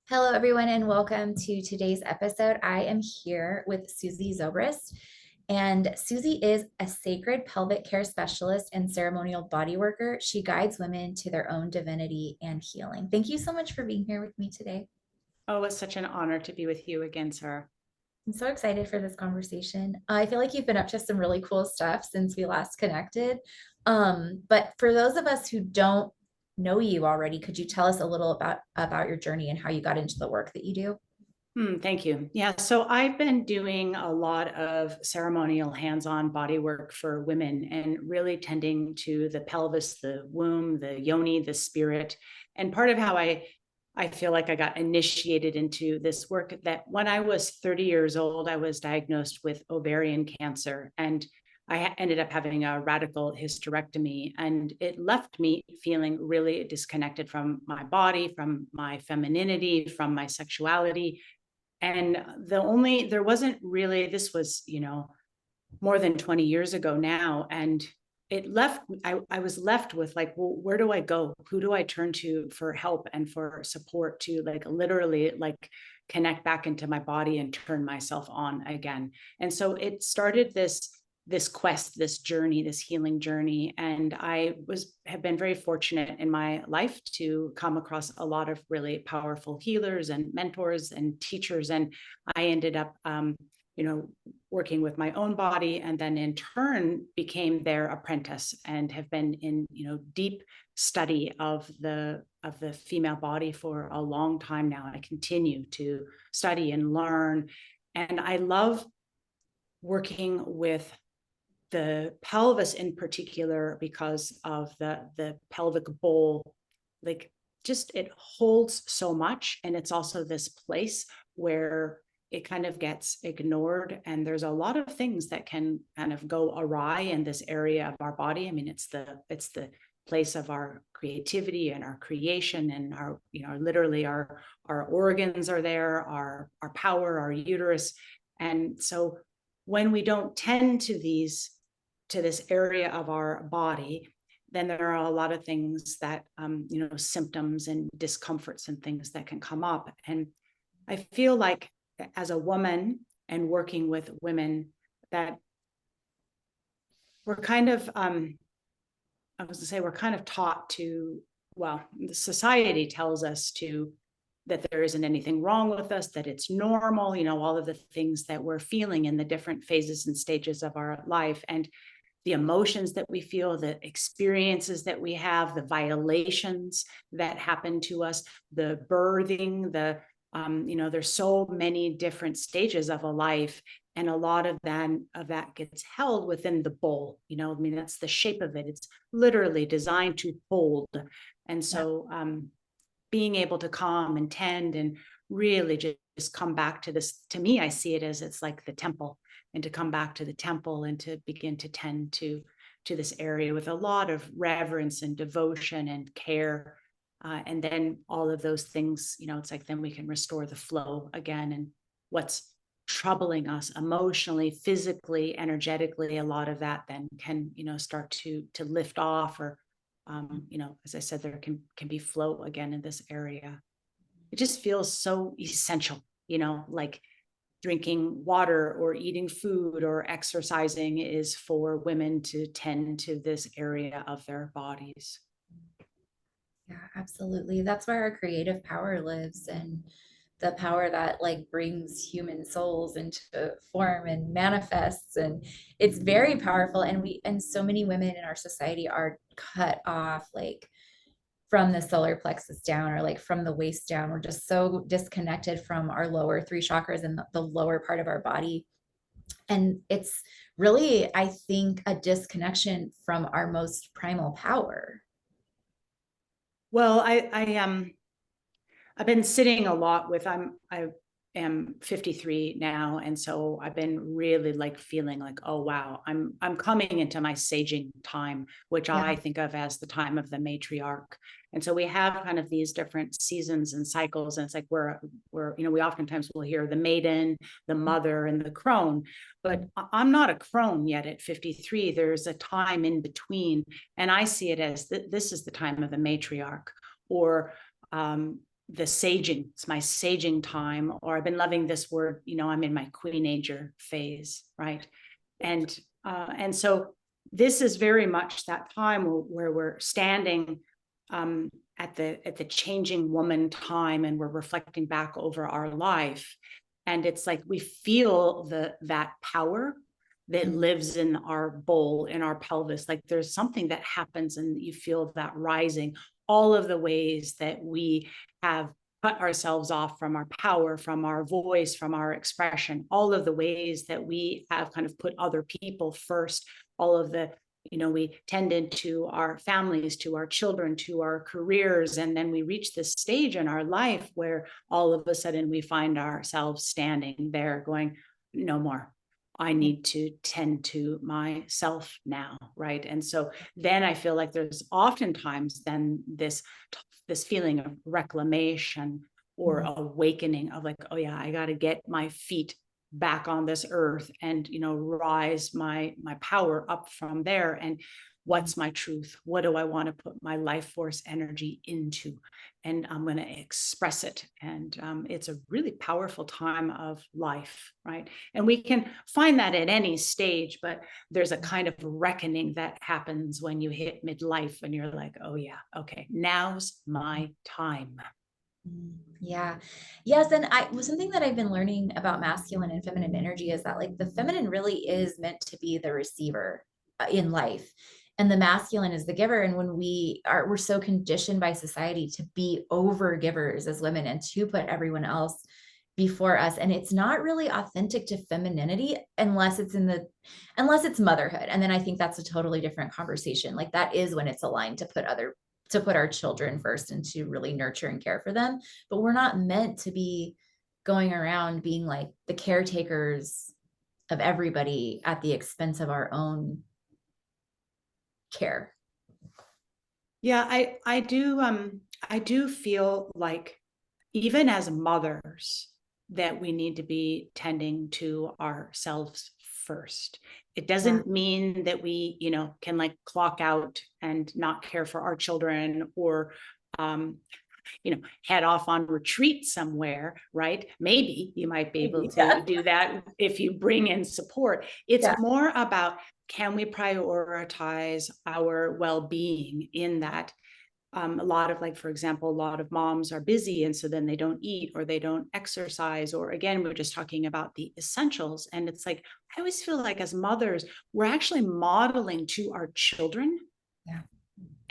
Hello, everyone, and welcome to today's episode. I am here with Suzi Zobrist, and Suzi is a sacred pelvic care specialist and ceremonial body worker. She guides women to their own divinity and healing. Thank you so much for being here with me today. Oh, it's such an honor to be with you again, Sarah. I'm so excited for this conversation. I feel like you've been up to some really cool stuff since we last connected. But for those of us who don't know you already, could you tell us a little about your journey and how you got into the work that you do? Thank you. Yeah, so I've been doing a lot of ceremonial hands-on body work for women and really tending to the pelvis, the womb, the yoni, the spirit. And part of how I feel like I got initiated into this work that when I was 30 years old, I was diagnosed with ovarian cancer, and ended up having a radical hysterectomy, and it left me feeling really disconnected from my body, from my femininity, from my sexuality. And there wasn't really, this was, more than 20 years ago now. And I was left with like, well, where do I go? Who do I turn to for help and for support to like literally like connect back into my body and turn myself on again? And so it started this quest, this journey, this healing journey. And have been very fortunate in my life to come across a lot of really powerful healers and mentors and teachers. And I ended up, working with my own body, and then in turn became their apprentice and have been in, deep study of the female body for a long time now. I continue to study and learn. And I love working with the pelvis in particular because of the pelvic bowl. Like, just it holds so much, and it's also this place where it kind of gets ignored, and there's a lot of things that can kind of go awry in this area of our body. I mean, it's the place of our creativity and our creation, and our, literally our organs are there, our power, our uterus. And so when we don't tend to this area of our body, then there are a lot of things that, symptoms and discomforts and things that can come up. And I feel like as a woman and working with women, that we're kind of, I was to say, we're kind of taught to, well, the society tells us that there isn't anything wrong with us, that it's normal, all of the things that we're feeling in the different phases and stages of our life. And the emotions that we feel, the experiences that we have, the violations that happen to us, the birthing, there's so many different stages of a life. And a lot of that gets held within the bowl. I mean, that's the shape of it. It's literally designed to hold. And so being able to calm and tend and really just come back to this, to me, I see it as it's like the temple, and to come back to the temple and to begin to tend to this area with a lot of reverence and devotion and care. And then all of those things, it's like then we can restore the flow again. And what's troubling us emotionally, physically, energetically, a lot of that then can, start to lift off, or as I said, there can be flow again in this area. It just feels so essential, like drinking water or eating food or exercising is for women to tend to this area of their bodies. Yeah, absolutely. That's where our creative power lives, and the power that like brings human souls into form and manifests. And it's very powerful. And so many women in our society are cut off like from the solar plexus down, or like from the waist down. We're just so disconnected from our lower three chakras and the lower part of our body. And it's really, I think, a disconnection from our most primal power. Well, I've been sitting a lot with, I am 53 now. And so I've been really like feeling like, oh, wow, I'm coming into my saging time, which Yeah. I think of as the time of the matriarch. And so we have kind of these different seasons and cycles. And it's like we're, we oftentimes will hear the maiden, the mother, and the crone, but I'm not a crone yet at 53. There's a time in between. And I see it as this is the time of the matriarch, or the saging. It's my saging time, or I've been loving this word, I'm in my queenager phase, right? And so this is very much that time where we're standing at the changing woman time, and we're reflecting back over our life. And it's like we feel that power that lives in our bowl, in our pelvis. Like there's something that happens and you feel that rising. All of the ways that we have cut ourselves off from our power, from our voice, from our expression, all of the ways that we have kind of put other people first, all of the, we tended to our families, to our children, to our careers. And then we reach this stage in our life where all of a sudden we find ourselves standing there going, no more. I need to tend to myself now, right? And so then I feel like there's oftentimes then this feeling of reclamation or awakening of like, oh yeah, I got to get my feet back on this earth and, rise my power up from there. And what's my truth? What do I want to put my life force energy into? And I'm going to express it. And it's a really powerful time of life, right? And we can find that at any stage, but there's a kind of reckoning that happens when you hit midlife and you're like, oh yeah, okay, now's my time. Yeah. Yes. And something that I've been learning about masculine and feminine energy is that like the feminine really is meant to be the receiver in life. And the masculine is the giver. And when we're so conditioned by society to be over givers as women and to put everyone else before us. And it's not really authentic to femininity unless it's motherhood. And then I think that's a totally different conversation. Like that is when it's aligned to put our children first and to really nurture and care for them. But we're not meant to be going around being like the caretakers of everybody at the expense of our own care. Yeah, I do feel like even as mothers that we need to be tending to ourselves first. It doesn't mean that we, can like clock out and not care for our children or head off on retreat somewhere, right? Maybe you might be able to do that if you bring in support. It's more about, can we prioritize our well-being in that? A lot of, like, for example, a lot of moms are busy and so then they don't eat or they don't exercise, or again, we're just talking about the essentials. And it's like, I always feel like as mothers, we're actually modeling to our children. Yeah.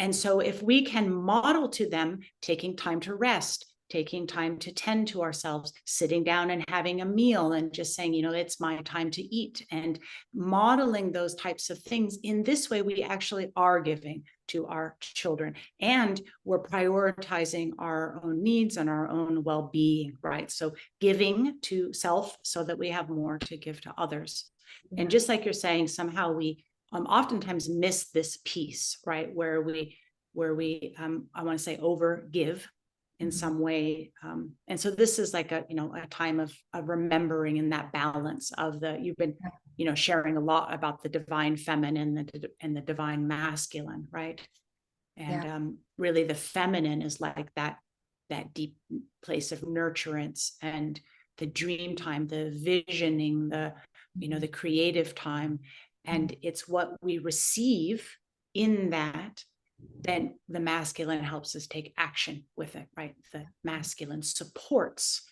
And so if we can model to them taking time to rest, taking time to tend to ourselves, sitting down and having a meal and just saying, it's my time to eat, and modeling those types of things, in this way, we actually are giving to our children and we're prioritizing our own needs and our own well-being, right? So giving to self so that we have more to give to others. Yeah. And just like you're saying, somehow we oftentimes miss this piece, right? Where we I want to say over give in some way. And so this is like a time of remembering in that balance of you've been, sharing a lot about the divine feminine and the divine masculine, right? And really the feminine is like that deep place of nurturance and the dream time, the visioning, the creative time. And it's what we receive in that, then the masculine helps us take action with it, right? The masculine supports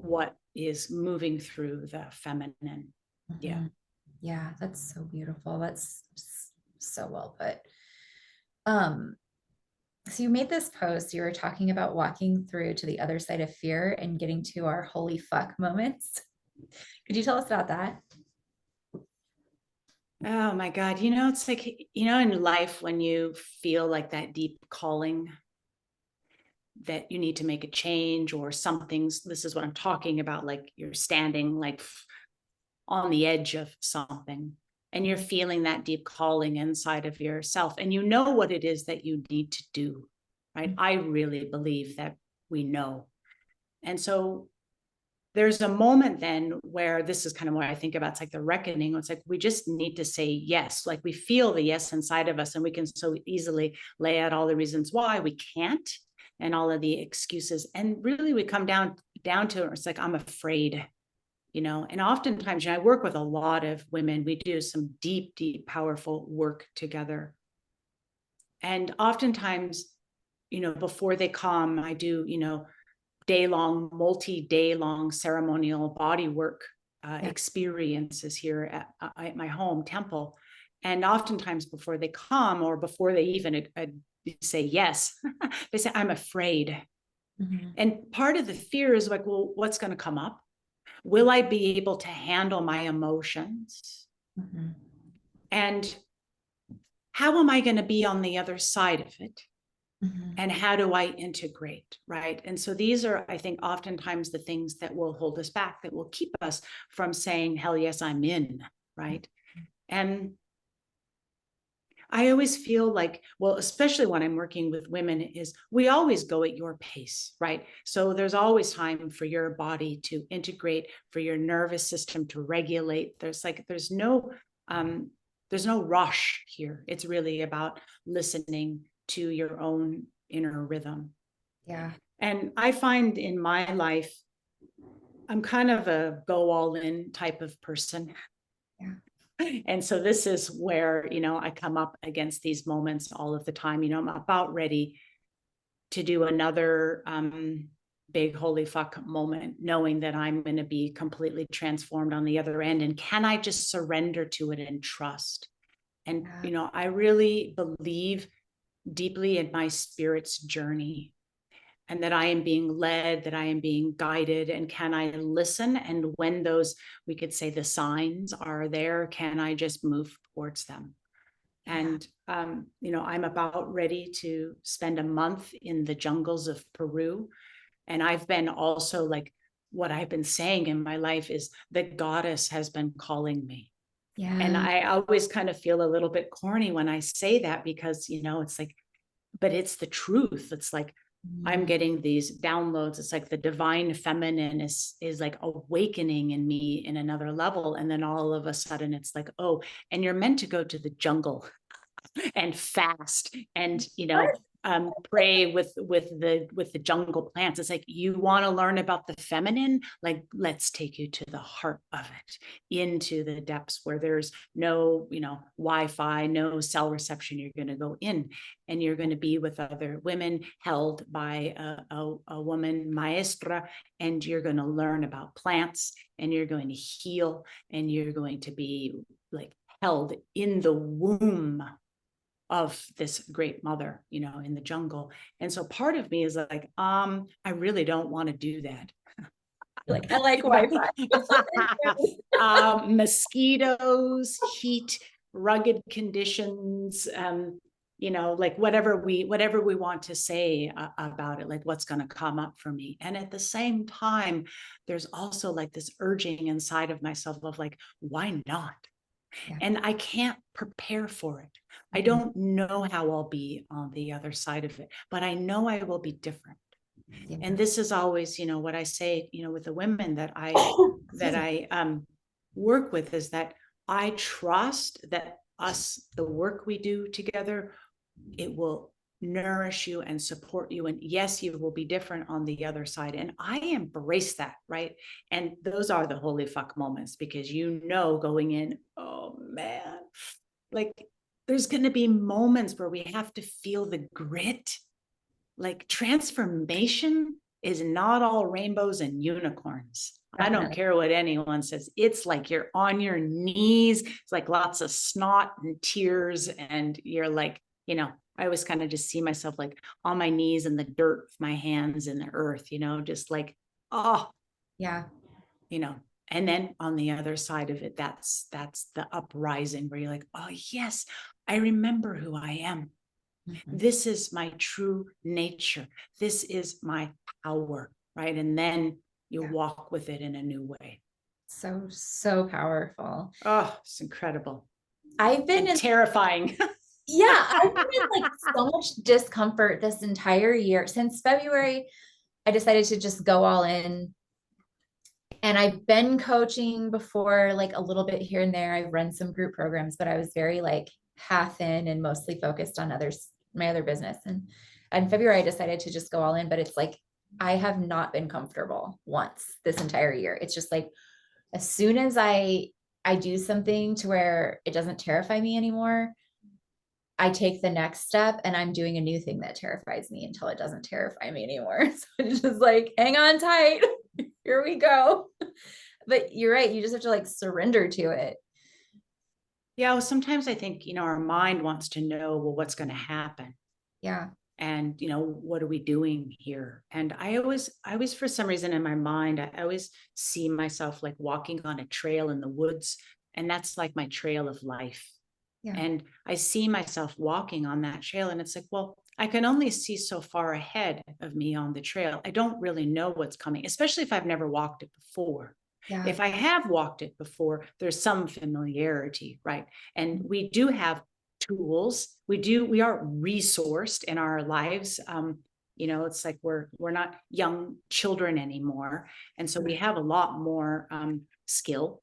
what is moving through the feminine. Yeah. Yeah, that's so beautiful. That's so well put. So you made this post, you were talking about walking through to the other side of fear and getting to our holy fuck moments. Could you tell us about that? Oh my God. It's like, in life, when you feel like that deep calling that you need to make a change or this is what I'm talking about. Like you're standing like on the edge of something and you're feeling that deep calling inside of yourself and you know what it is that you need to do, right? I really believe that we know. And so there's a moment then where this is kind of what I think about. It's like the reckoning. It's like, we just need to say yes. Like we feel the yes inside of us and we can so easily lay out all the reasons why we can't. and all of the excuses. And really we come down to, it's like, I'm afraid, and oftentimes, I work with a lot of women. We do some deep, deep, powerful work together. And oftentimes, before they come, I do, day-long, multi-day long ceremonial body work experiences here at my home temple. And oftentimes before they come, or before they even say yes, they say, I'm afraid. Mm-hmm. And part of the fear is like, well, what's going to come up? Will I be able to handle my emotions? Mm-hmm. And how am I going to be on the other side of it? Mm-hmm. And how do I integrate, right? And so these are, I think, oftentimes the things that will hold us back, that will keep us from saying, hell yes, I'm in, right? Mm-hmm. And I always feel like, well, especially when I'm working with women, is we always go at your pace, right? So there's always time for your body to integrate, for your nervous system to regulate. There's no rush here. It's really about listening to your own inner rhythm. Yeah. And I find in my life, I'm kind of a go all in type of person. Yeah. And so this is where, I come up against these moments all of the time. I'm about ready to do another big holy fuck moment, knowing that I'm going to be completely transformed on the other end. And can I just surrender to it and trust? And, I really believe deeply in my spirit's journey, and that I am being led, that I am being guided. And can I listen? And when those, we could say, the signs are there, can I just move towards them? Yeah. And, I'm about ready to spend a month in the jungles of Peru. And I've been also, like, what I've been saying in my life is the goddess has been calling me. Yeah. And I always kind of feel a little bit corny when I say that, because, it's like, but it's the truth. It's like, I'm getting these downloads. It's like the divine feminine is like awakening in me in another level. And then all of a sudden it's like, oh, and you're meant to go to the jungle and fast and, pray with the jungle plants. It's like, you want to learn about the feminine, like, let's take you to the heart of it, into the depths where there's no, Wi-Fi, no cell reception. You're going to go in and you're going to be with other women, held by a woman maestra, and you're going to learn about plants, and you're going to heal, and you're going to be like held in the womb of this great mother, in the jungle. And so part of me is like, I really don't want to do that. Like, I like Wi-Fi. Mosquitoes, heat, rugged conditions, like whatever we want to say about it, like what's going to come up for me. And at the same time, there's also like this urging inside of myself of like, why not? Yeah. And I can't prepare for it. I don't know how I'll be on the other side of it, but I know I will be different. Yeah. And this is always, what I say, with the women that I work with, is that I trust that the work we do together, it will nourish you and support you. And yes, you will be different on the other side. And I embrace that, right? And those are the holy fuck moments, because going in, oh man, like there's going to be moments where we have to feel the grit. Like, transformation is not all rainbows and unicorns. I don't care what anyone says. It's like you're on your knees. It's like lots of snot and tears. And you're like, I always kind of just see myself like on my knees in the dirt, with my hands in the earth, just like, oh, yeah, and then on the other side of it, that's the uprising where you're like, oh yes, I remember who I am. Mm-hmm. This is my true nature. This is my power, right? And then you walk with it in a new way. So powerful. Oh, it's incredible. I've been terrifying. Yeah, I've been in like so much discomfort this entire year. Since February, I decided to just go all in. And I've been coaching before, like a little bit here and there. I've run some group programs, but I was very like half in and mostly focused on my other business. And in February, I decided to just go all in, but it's like, I have not been comfortable once this entire year. It's just like, as soon as I do something to where it doesn't terrify me anymore, I take the next step and I'm doing a new thing that terrifies me until it doesn't terrify me anymore. So it's just like, hang on tight. Here we go. But you're right. You just have to like surrender to it. Yeah. Well, sometimes I think, our mind wants to know, well, what's going to happen? Yeah. And, what are we doing here? And I always, for some reason in my mind, I always see myself like walking on a trail in the woods. And that's like my trail of life. Yeah. And I see myself walking on that trail. And it's like, well, I can only see so far ahead of me on the trail. I don't really know what's coming, especially if I've never walked it before. Yeah. If I have walked it before, there's some familiarity, right? And we do have tools. We are resourced in our lives. It's like we're not young children anymore. And so we have a lot more skill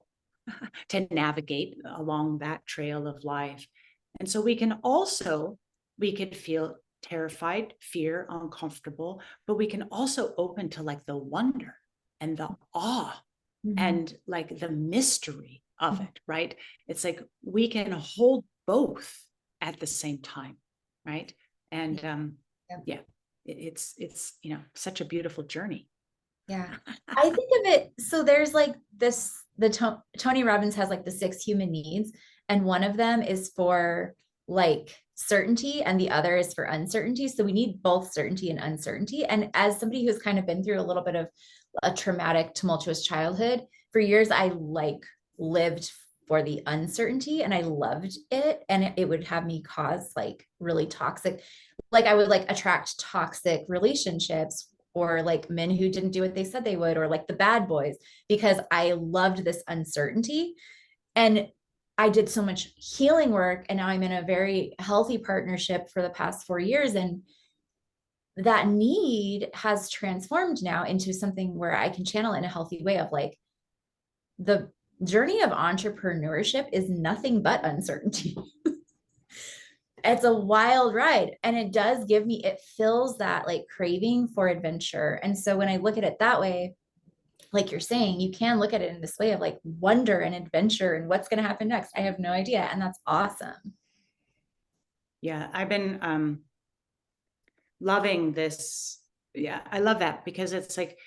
to navigate along that trail of life. And so we could feel terrified, fear, uncomfortable, but we can also open to like the wonder and the awe and like the mystery of it, right? It's like we can hold both at the same time, right? And yeah, it's such a beautiful journey. Yeah. I think of it. So there's like this, Tony Robbins has like the 6 human needs, and one of them is for like certainty and the other is for uncertainty. So we need both certainty and uncertainty. And as somebody who's kind of been through a little bit of a traumatic, tumultuous childhood, for years I like lived for the uncertainty and I loved it. And it would have me cause like really toxic, like I would like attract toxic relationships or like men who didn't do what they said they would, or like the bad boys, because I loved this uncertainty. And I did so much healing work. And now I'm in a very healthy partnership for the past 4 years. And that need has transformed now into something where I can channel in a healthy way of like, the journey of entrepreneurship is nothing but uncertainty. It's a wild ride, and it fills that like craving for adventure. And so when I look at it that way, like you're saying, you can look at it in this way of like wonder and adventure and what's going to happen next. I have no idea, and that's awesome. Yeah, I've been loving this. Yeah, I love that because it's like,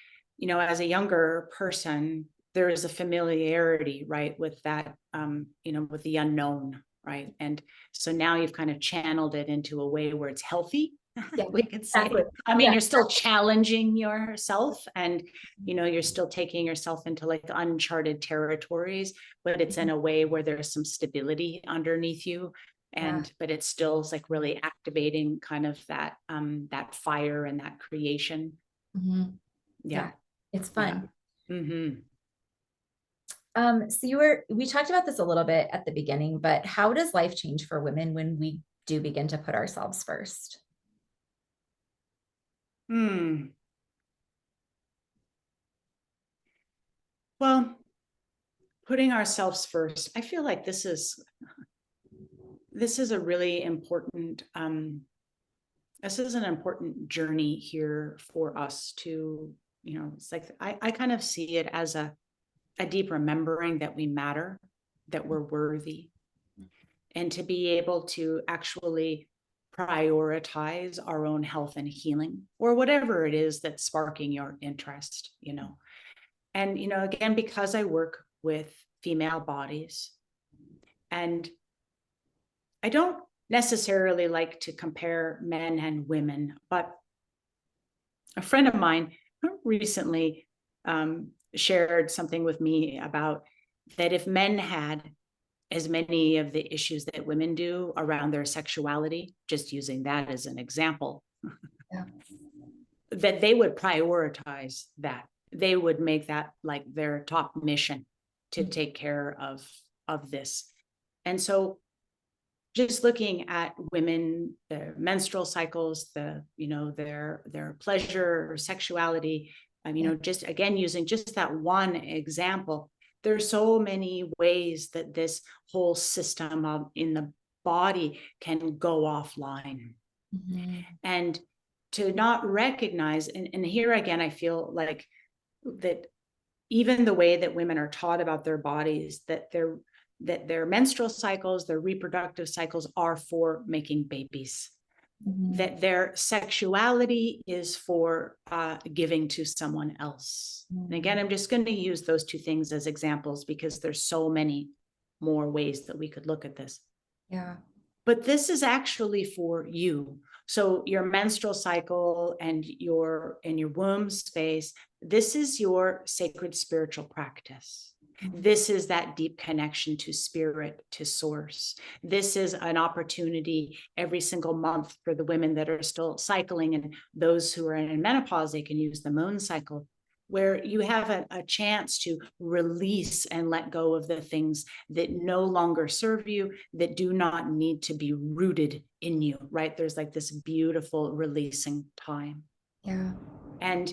as a younger person, there is a familiarity, right, with that, with the unknown, right? And so now you've kind of channeled it into a way where it's healthy, Yeah, we could say. exactly. I mean, Yeah. you're still challenging yourself and, you're still taking yourself into like uncharted territories, but it's in a way where there's some stability underneath you. Yeah. But it still is like really activating kind of that fire and that creation. Mhm. Yeah. It's Yeah. fun. Mm-hmm. So we talked about this a little bit at the beginning, but how does life change for women when we do begin to put ourselves first? Well, putting ourselves first, I feel like this is a really important this is an important journey here for us to, it's like I kind of see it as a deep remembering that we matter, that we're worthy, and to be able to actually prioritize our own health and healing or whatever it is that's sparking your interest. And again, because I work with female bodies, and I don't necessarily like to compare men and women, but a friend of mine recently shared something with me about that if men had as many of the issues that women do around their sexuality, just using that as an example, Yeah. that they would prioritize that. They would make that like their top mission to take care of this. And so just looking at women, their menstrual cycles, their pleasure or sexuality, just again, using just that one example, there's so many ways that this whole system in the body can go offline. Mhm. And to not recognize, and here again, I feel like that even the way that women are taught about their bodies, that their menstrual cycles, their reproductive cycles are for making babies, that their sexuality is for giving to someone else. And again, I'm just going to use those two things as examples because there's so many more ways that we could look at this. Yeah. But this is actually for you. So your menstrual cycle and your womb space, this is your sacred spiritual practice. This is that deep connection to spirit, to source. This is an opportunity every single month for the women that are still cycling, and those who are in menopause, they can use the moon cycle, where you have a chance to release and let go of the things that no longer serve you, that do not need to be rooted in you, right? There's like this beautiful releasing time. Yeah. And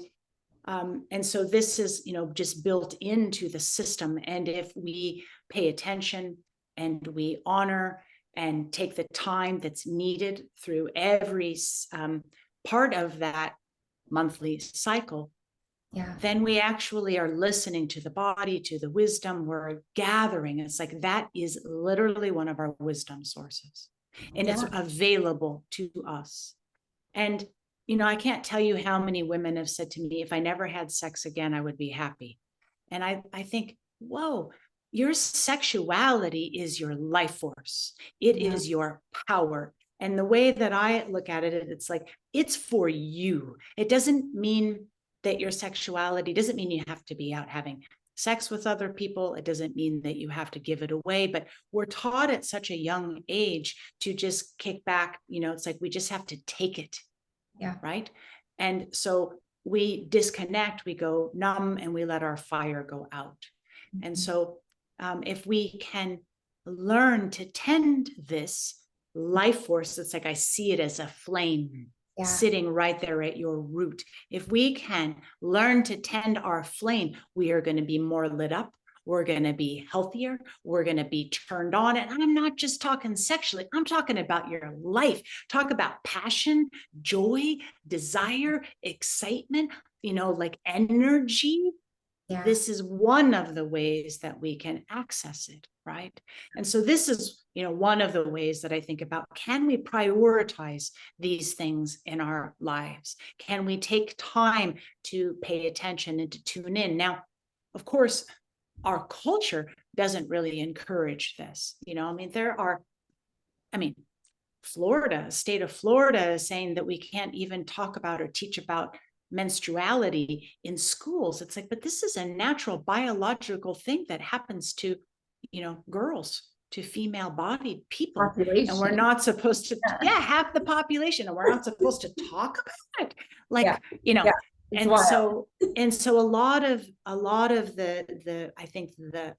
so this is, just built into the system. And if we pay attention and we honor and take the time that's needed through every part of that monthly cycle, then we actually are listening to the body, to the wisdom. We're gathering. It's like that is literally one of our wisdom sources, and it's available to us. And I can't tell you how many women have said to me, if I never had sex again, I would be happy. And I think, whoa, your sexuality is your life force. It is your power. And the way that I look at it, it's like, it's for you. It doesn't mean that your sexuality doesn't mean you have to be out having sex with other people. It doesn't mean that you have to give it away, but we're taught at such a young age to just kick back. It's like, we just have to take it. Yeah. Right. And so we disconnect, we go numb, and we let our fire go out. And so if we can learn to tend this life force, it's like I see it as a flame sitting right there at your root. If we can learn to tend our flame, we are going to be more lit up. We're going to be healthier. We're going to be turned on. And I'm not just talking sexually. I'm talking about your life. Talk about passion, joy, desire, excitement, like energy. Yeah. This is one of the ways that we can access it, right? And so this is, one of the ways that I think about, can we prioritize these things in our lives? Can we take time to pay attention and to tune in? Now, of course, our culture doesn't really encourage this. Florida, state of Florida is saying that we can't even talk about or teach about menstruality in schools. It's like, but this is a natural biological thing that happens to, girls, to female bodied people. Population. And we're not supposed to, have the population, and we're not supposed to talk about it. And so a lot of the I think the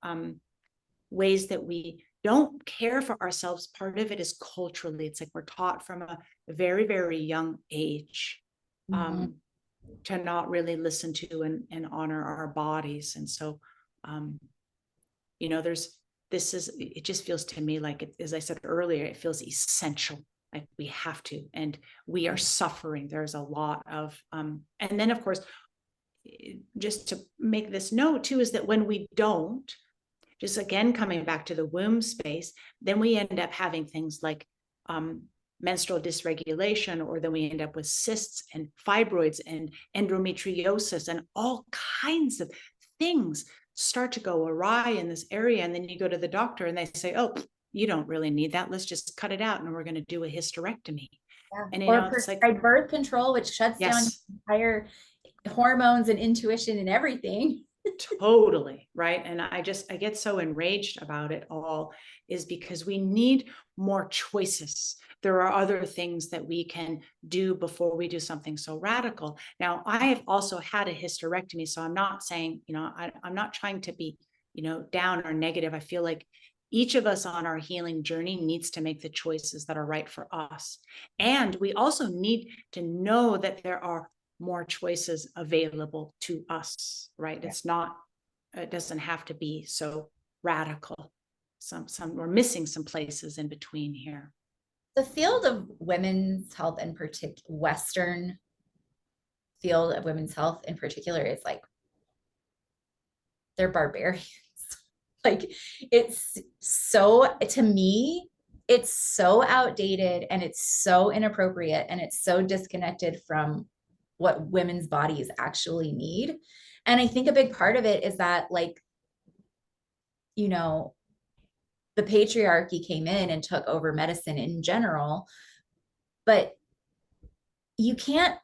ways that we don't care for ourselves, part of it is culturally. It's like we're taught from a very, very young age to not really listen to and honor our bodies. And so it just feels to me like as I said earlier, it feels essential. Like we have to, and we are suffering. There's a lot of, and then of course, just to make this note too, is that when we don't, just again, coming back to the womb space, then we end up having things like menstrual dysregulation, or then we end up with cysts and fibroids and endometriosis, and all kinds of things start to go awry in this area. And then you go to the doctor and they say, oh, you don't really need that. Let's just cut it out, and we're going to do a hysterectomy. Yeah. And it's like birth control, which shuts down entire hormones and intuition and everything. Totally. Right. And I get so enraged about it all, is because we need more choices. There are other things that we can do before we do something so radical. Now, I have also had a hysterectomy, so I'm not saying, I'm not trying to be, down or negative. I feel like each of us on our healing journey needs to make the choices that are right for us. And we also need to know that there are more choices available to us, right? Yeah. It doesn't have to be so radical. We're missing some places in between here. The field of women's health, in particular, Western field of women's health in particular is like they're barbarians. Like it's so, to me, it's so outdated and it's so inappropriate and it's so disconnected from what women's bodies actually need. And I think a big part of it is that, like, you know, the patriarchy came in and took over medicine in general, but you can't,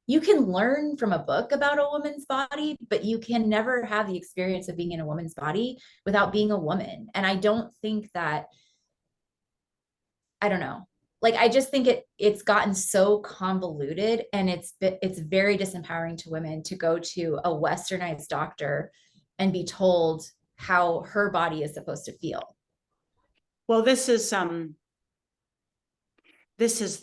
you can learn from a book about a woman's body, but you can never have the experience of being in a woman's body without being a woman. And I don't think that, I don't know. Like I just think it's gotten so convoluted, and it's very disempowering to women to go to a westernized doctor and be told how her body is supposed to feel. Well, this is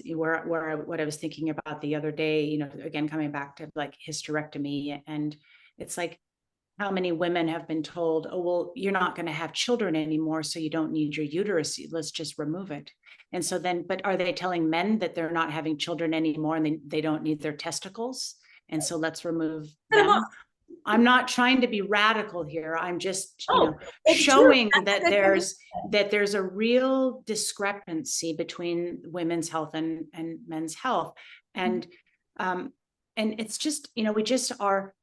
where what I was thinking about the other day, you know, again, coming back to like hysterectomy. And it's like, how many women have been told, oh, well, you're not going to have children anymore, so you don't need your uterus. Let's just remove it. And so then, but are they telling men that they're not having children anymore and they don't need their testicles? And so let's remove them. I'm not trying to be radical here. I'm just, you know, showing that there's a real discrepancy between women's health and men's health. And it's just, you know, we just are,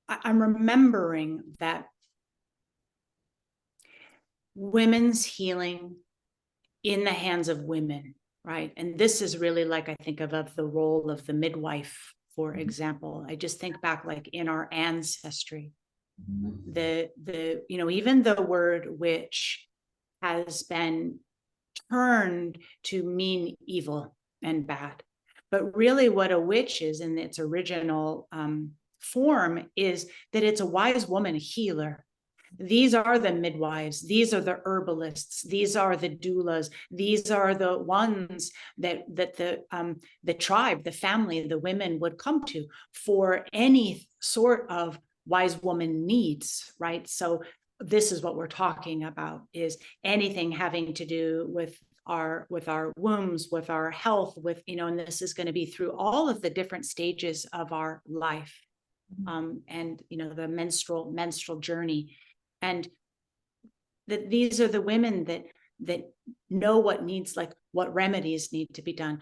I'm remembering that women's healing in the hands of women, right? And this is really like, I think of the role of the midwife, for example. I just think back like in our ancestry, the you know, even the word witch has been turned to mean evil and bad. But really what a witch is in its original form is that it's a wise woman, a healer. These are the midwives. These are the herbalists. These are the doulas. These are the ones that the tribe, the family, the women would come to for any sort of wise woman needs, right? So this is what we're talking about, is anything having to do with our wombs, with our health, with, you know, and this is going to be through all of the different stages of our life, and, you know, the menstrual journey. And that these are the women that know what needs, like what remedies need to be done,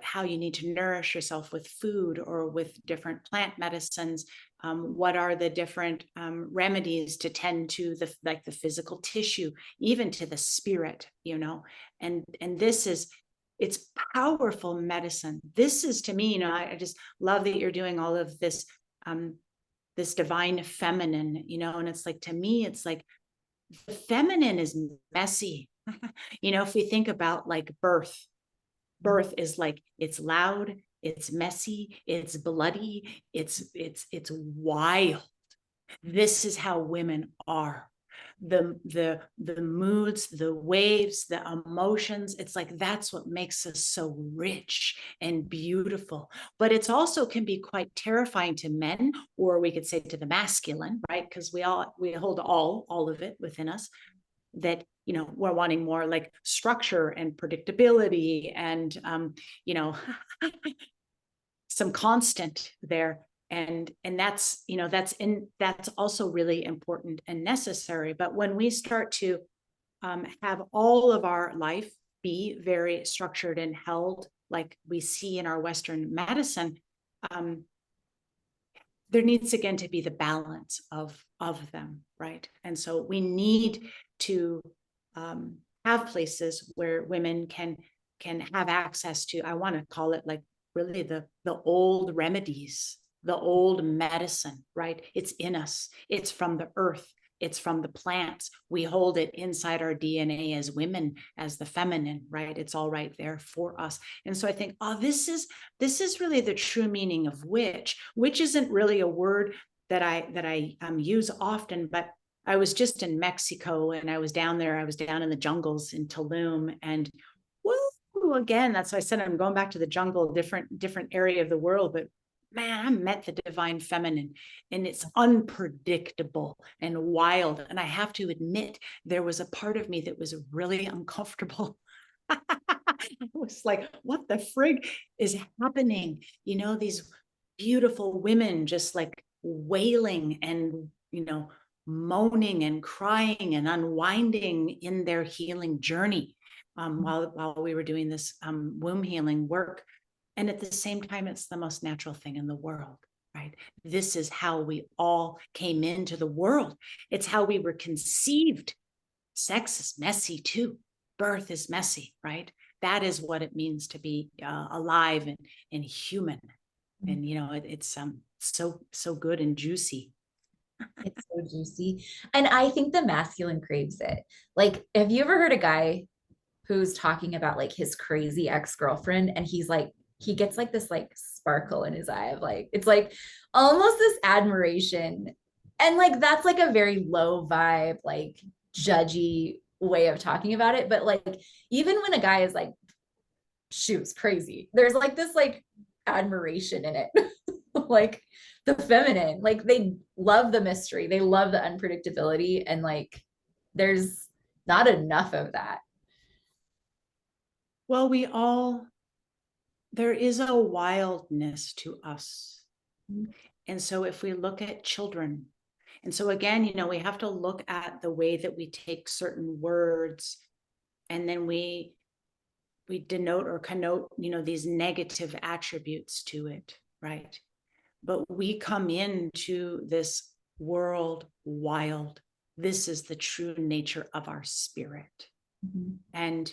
how you need to nourish yourself with food or with different plant medicines, what are the different remedies to tend to the, like the physical tissue, even to the spirit, you know. And this is, it's powerful medicine. This is, to me, you know, I just love that you're doing all of this this divine feminine, you know. And it's like, to me, it's like the feminine is messy. You know, if we think about like birth is like, it's loud, it's messy, it's bloody, it's wild. This is how women are. The moods, the waves, the emotions, it's like, that's what makes us so rich and beautiful. But it's also can be quite terrifying to men, or we could say to the masculine, right? Because we hold all of it within us, that, you know, we're wanting more like structure and predictability and you know, some constant there. And that's, you know, that's also really important and necessary. But when we start to have all of our life be very structured and held, like we see in our Western medicine, there needs again to be the balance of them, right? And so we need to have places where women can have access to, I want to call it like really the old remedies, the old medicine, right? It's in us. It's from the earth. It's from the plants. We hold it inside our DNA as women, as the feminine, right? It's all right there for us. And so I think, oh, this is really the true meaning of witch. Witch isn't really a word that I use often, but I was just in Mexico and I was down there. I was down in the jungles in Tulum, and woo, again, that's why I said I'm going back to the jungle, different area of the world. But man, I met the divine feminine, and it's unpredictable and wild. And I have to admit, there was a part of me that was really uncomfortable. I was like, what the frig is happening? You know, these beautiful women just like wailing and, moaning and crying and unwinding in their healing journey, while we were doing this womb healing work. And at the same time, it's the most natural thing in the world, right? This is how we all came into the world. It's how we were conceived. Sex is messy too. Birth is messy, right? That is what it means to be alive and human. And it's so good and juicy. It's so juicy. And I think the masculine craves it. Like, have you ever heard a guy who's talking about like his crazy ex-girlfriend and he's like, he gets like this like sparkle in his eye of like, it's like almost this admiration. And like that's like a very low vibe, like judgy way of talking about it. But like even when a guy is like, shoes crazy, there's like this like admiration in it. Like the feminine, like they love the mystery, they love the unpredictability, and like there's not enough of that. Well, there is a wildness to us. And so if we look at children, and so again, we have to look at the way that we take certain words, and then we denote or connote, these negative attributes to it, right? But we come into this world wild. This is the true nature of our spirit. Mm-hmm. And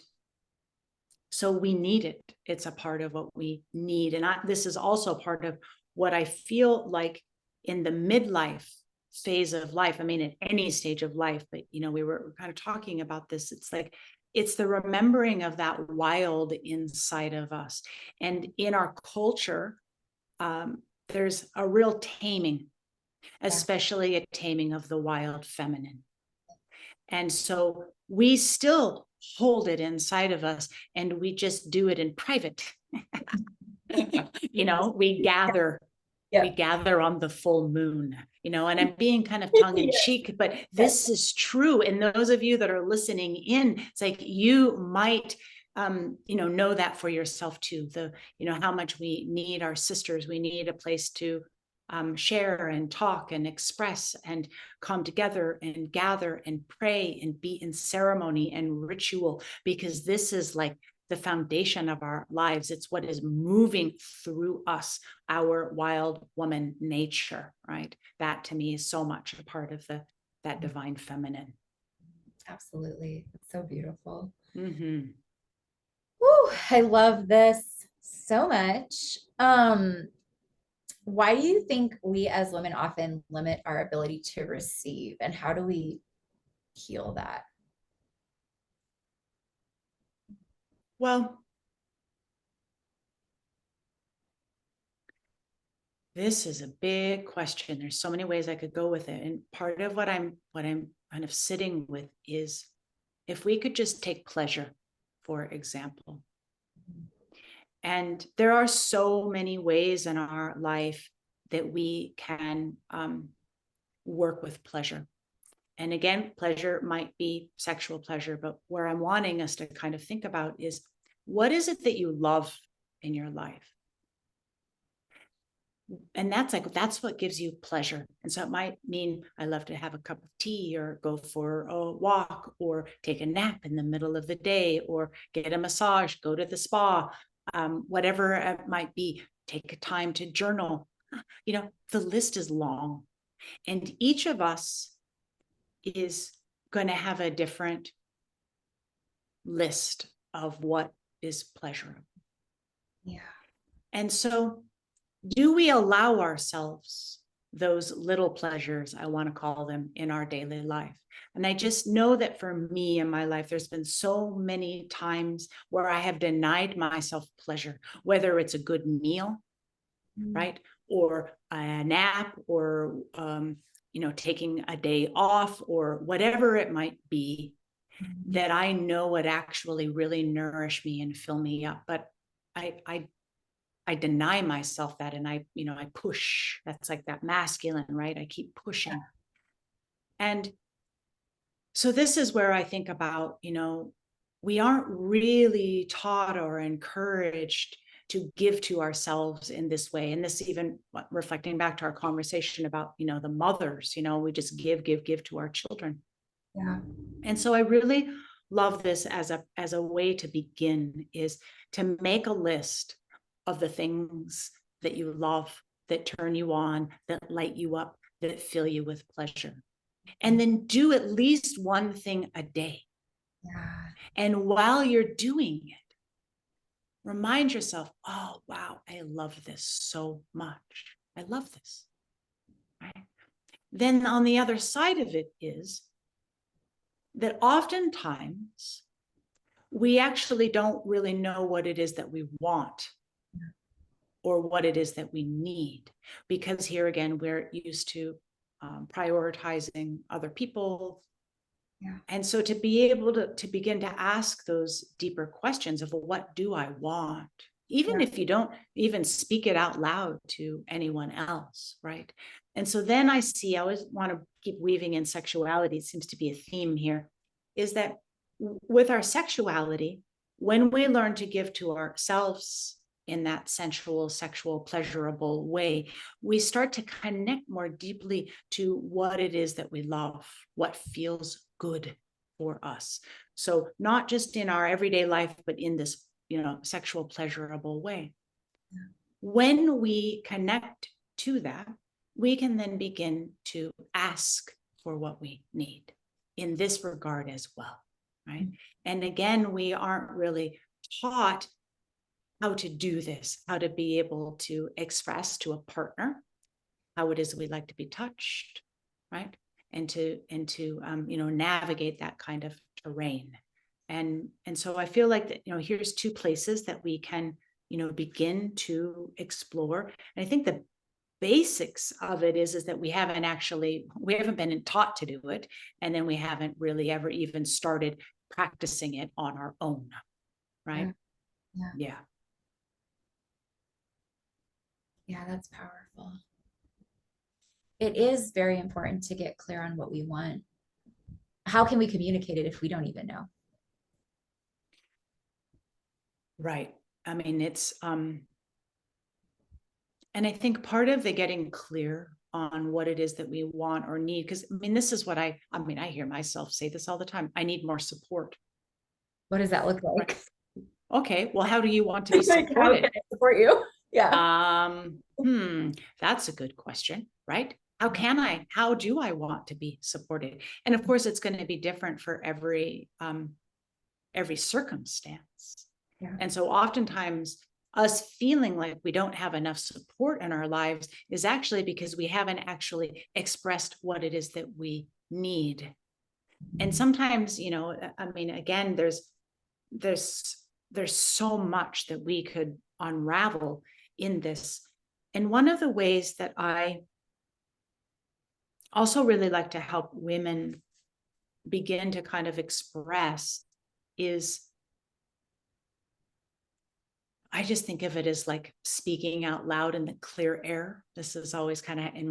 so we need it. It's a part of what we need. And this is also part of what I feel like in the midlife phase of life. I mean, at any stage of life, but, we were kind of talking about this. It's like, it's the remembering of that wild inside of us. And in our culture, there's a real taming, especially a taming of the wild feminine. And so we still hold it inside of us, and we just do it in private. We gather. Yeah. We gather on the full moon, and I'm being kind of tongue in cheek, but this is true. And those of you that are listening in, it's like you might know that for yourself too. How much we need our sisters. We need a place to share and talk and express and come together and gather and pray and be in ceremony and ritual, because this is like the foundation of our lives. It's what is moving through us, our wild woman nature, right? That to me is so much a part of that divine feminine. Absolutely. It's so beautiful. Mm-hmm. Woo, I love this so much. Why do you think we as women often limit our ability to receive, and how do we heal that? Well, this is a big question. There's so many ways I could go with it. And part of what I'm kind of sitting with is, if we could just take pleasure, for example. And there are so many ways in our life that we can work with pleasure. And again, pleasure might be sexual pleasure, but where I'm wanting us to kind of think about is, what is it that you love in your life? And that's what gives you pleasure. And so it might mean I love to have a cup of tea, or go for a walk, or take a nap in the middle of the day, or get a massage, go to the spa, whatever it might be, take a time to journal. The list is long, and each of us is going to have a different list of what is pleasurable. Yeah. And so, do we allow ourselves those little pleasures, I want to call them, in our daily life? And I just know that for me in my life, there's been so many times where I have denied myself pleasure, whether it's a good meal, right? Or a nap, or, taking a day off, or whatever it might be, that I know would actually really nourish me and fill me up. But I deny myself that, and I push. That's like that masculine, right? I keep pushing. Yeah. And so this is where I think about, we aren't really taught or encouraged to give to ourselves in this way. And this, even reflecting back to our conversation about, the mothers, we just give to our children. Yeah. And so I really love this as a way to begin, is to make a list of the things that you love, that turn you on, that light you up, that fill you with pleasure. And then do at least one thing a day. Yeah. And while you're doing it, remind yourself, oh, wow, I love this so much. I love this. Right? Then on the other side of it is that oftentimes we actually don't really know what it is that we want or what it is that we need. Because here again, we're used to prioritizing other people. Yeah. And so to be able to begin to ask those deeper questions of, well, what do I want? Even if you don't even speak it out loud to anyone else, right? And so then I always want to keep weaving in sexuality. It seems to be a theme here, is that with our sexuality, when we learn to give to ourselves in that sensual, sexual, pleasurable way, we start to connect more deeply to what it is that we love, what feels good for us. So not just in our everyday life, but in this, sexual, pleasurable way. Yeah. When we connect to that, we can then begin to ask for what we need in this regard as well, right? Mm-hmm. And again, we aren't really taught how to do this, how to be able to express to a partner how it is we like to be touched, right? And to navigate that kind of terrain. And so I feel like that, here's two places that we can, begin to explore. And I think the basics of it is that we haven't been taught to do it. And then we haven't really ever even started practicing it on our own, right? Yeah. Yeah. Yeah, that's powerful. It is very important to get clear on what we want. How can we communicate it if we don't even know? Right. I mean, it's, and I think part of the getting clear on what it is that we want or need, because this is what I hear myself say this all the time. I need more support. What does that look like? Okay. Well, how do you want to be supported? How can I support you? Yeah. That's a good question, right? How do I want to be supported? And of course, it's going to be different for every circumstance. Yeah. And so oftentimes us feeling like we don't have enough support in our lives is actually because we haven't actually expressed what it is that we need. And sometimes, again, there's so much that we could unravel in this. And one of the ways that I also really like to help women begin to kind of express is, I just think of it as like speaking out loud in the clear air. This is always kind of in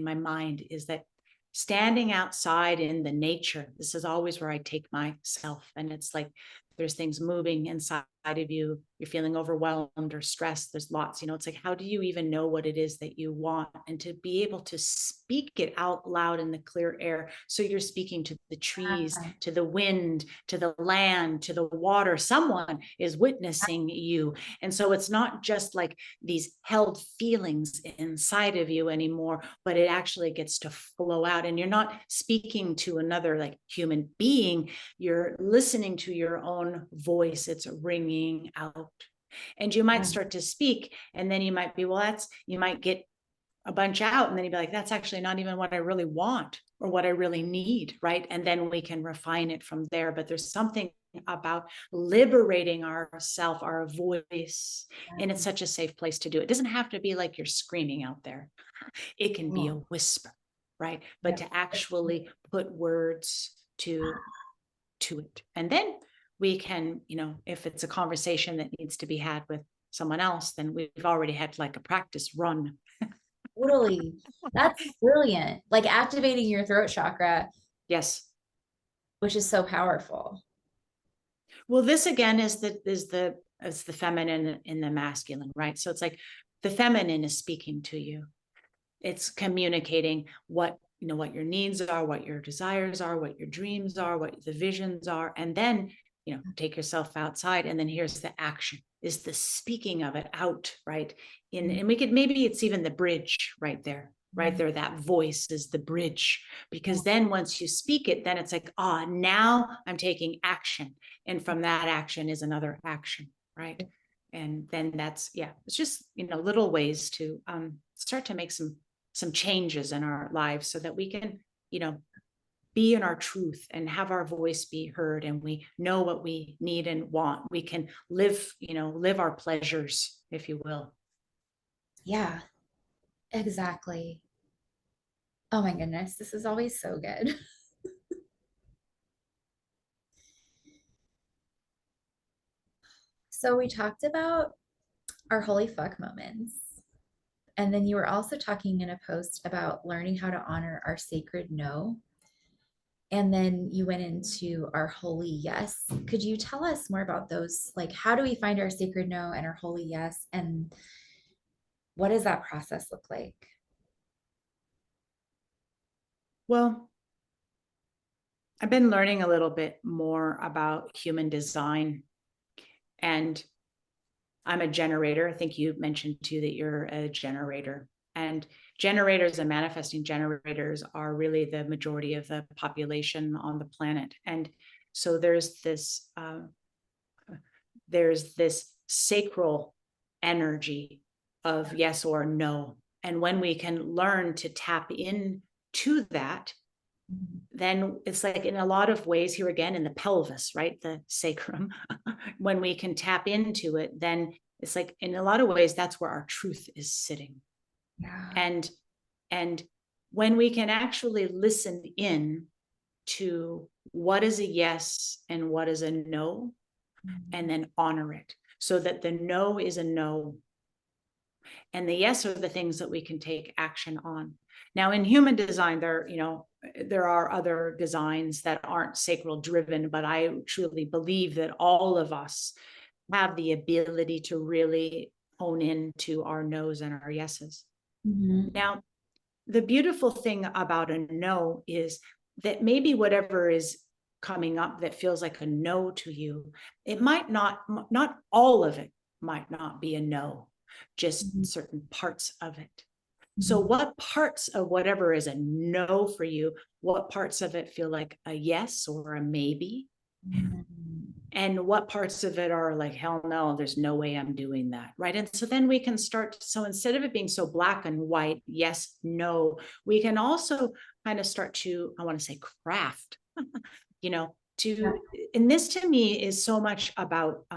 my mind, is that standing outside in the nature. This is always where I take myself. And it's like, there's things moving inside of you. You're feeling overwhelmed or stressed. There's lots, it's like, how do you even know what it is that you want? And to be able to speak it out loud in the clear air. So you're speaking to the trees, to the wind, to the land, to the water. Someone is witnessing you. And so it's not just like these held feelings inside of you anymore, but it actually gets to flow out. And you're not speaking to another like human being. You're listening to your own voice. It's ringing out. And you might start to speak, and then you might be, you might get a bunch out, and then you'd be like, that's actually not even what I really want or what I really need, right? And then we can refine it from there. But there's something about liberating ourself, our voice, and it's such a safe place to do it. It doesn't have to be like you're screaming out there. It can be a whisper, right? But to actually put words to it. And then we can, if it's a conversation that needs to be had with someone else, then we've already had like a practice run. Totally. That's brilliant. Like activating your throat chakra. Yes. Which is so powerful. Well, this again is the it's the feminine and the masculine, right? So it's like the feminine is speaking to you. It's communicating what, you know, what your needs are, what your desires are, what your dreams are, what the visions are. And then, you know, take yourself outside. And then here's the action, is the speaking of it out, right? And we could, maybe it's even the bridge right there. Right there, that voice is the bridge, because then once you speak it, then it's like, ah, now I'm taking action. And from that action is another action, right? And then that's, yeah, it's just, you know, little ways to start to make some changes in our lives so that we can, you know, be in our truth and have our voice be heard, and we know what we need and want. We can live, you know, live our pleasures, if you will. Yeah, exactly. Oh my goodness, this is always so good. So we talked about our holy fuck moments. And then you were also talking in a post about learning how to honor our sacred no. And then you went into our holy yes. Could you tell us more about those? Like, how do we find our sacred no and our holy yes? And what does that process look like? Well, I've been learning a little bit more about human design, and I'm a generator. I think you mentioned too that you're a generator. And generators and manifesting generators are really the majority of the population on the planet. And so there's this sacral energy of yes or no. And when we can learn to tap into that, then it's like in a lot of ways here again in the pelvis, right? The sacrum. When we can tap into it, then it's like in a lot of ways, that's where our truth is sitting. Yeah. And when we can actually listen in to what is a yes and what is a no, and then honor it, so that the no is a no and the yes are the things that we can take action on. Now in human design, there are other designs that aren't sacral driven, but I truly believe that all of us have the ability to really hone into our no's and our yeses. Mhm. Now, the beautiful thing about a no is that maybe whatever is coming up that feels like a no to you, it might not all of it might not be a no, just Mhm. certain parts of it. So Mhm. what parts of whatever is a no for you, what parts of it feel like a yes or a maybe? Mhm. And what parts of it are like, hell no, there's no way I'm doing that, right? And so then we can start, so instead of it being so black and white, yes, no, we can also kind of start to, I want to say, craft, you know, Yeah. and this to me is so much about,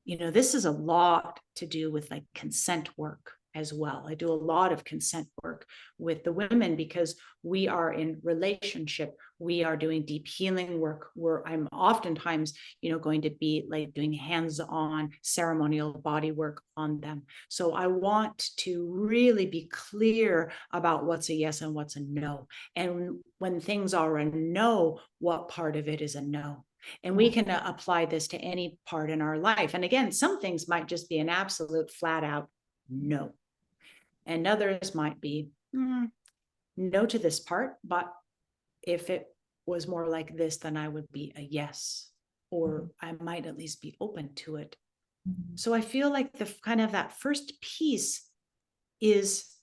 this is a lot to do with like consent work as well. I do a lot of consent work with the women because we are in relationship. We are doing deep healing work where I'm oftentimes, going to be like doing hands-on ceremonial body work on them. So I want to really be clear about what's a yes and what's a no. And when things are a no, what part of it is a no? And we can apply this to any part in our life. And again, some things might just be an absolute flat out no. And others might be no to this part, but if it was more like this, then I would be a yes, or I might at least be open to it. Mhm. So I feel like the kind of that first piece is,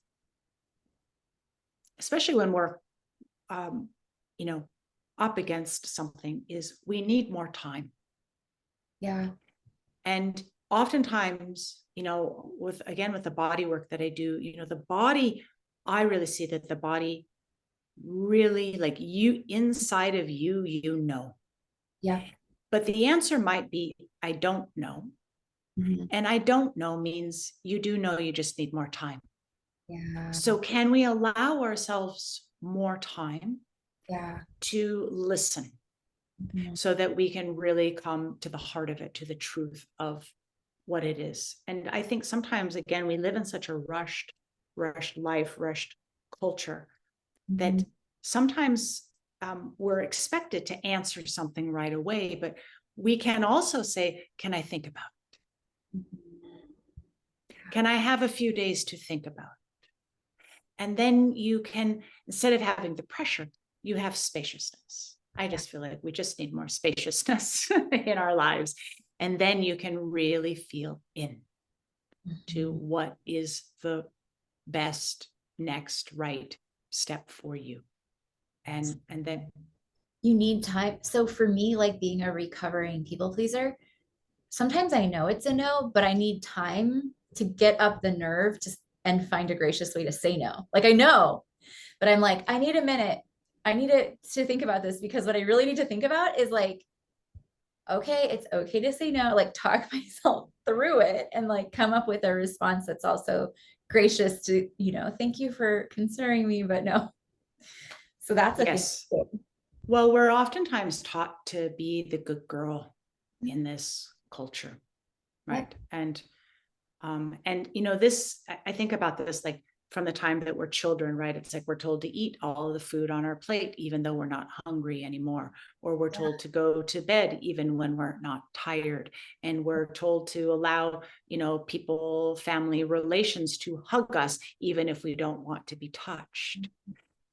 especially when we're, um, up against something, is we need more time. Yeah. And oftentimes, with the body work that I do, the body, I really see that the body really, like, you inside of you, Yeah. but the answer might be, I don't know. Mhm. And I don't know means you do know, you just need more time. Yeah. So can we allow ourselves more time Yeah. to listen Mhm. so that we can really come to the heart of it, to the truth of what it is? And I think sometimes, again, we live in such a rushed life, rushed culture, that Mhm. sometimes we're expected to answer something right away, but we can also say, can I think about it? Can I have a few days to think about it? And then you can, instead of having the pressure, you have spaciousness. I just feel like we just need more spaciousness in our lives. And then you can really feel in to what is the best next right step for you. And then You need time. So for me, like being a recovering people pleaser, sometimes I know it's a no, but I need time to get up the nerve to and find a gracious way to say no. Like I know, but I'm like, I need a minute. I need to think about this, because what I really need to think about is like, okay, it's okay to say no, like talk myself through it and like come up with a response that's also gracious to, thank you for considering me, but no. So that's a thing. yes. Well, we're oftentimes taught to be the good girl in this culture, right? Yep. And this, I think about this like from the time that we're children, right? It's like we're told to eat all of the food on our plate, even though we're not hungry anymore, or we're told to go to bed even when we're not tired, and we're told to allow, people, family relations to hug us even if we don't want to be touched.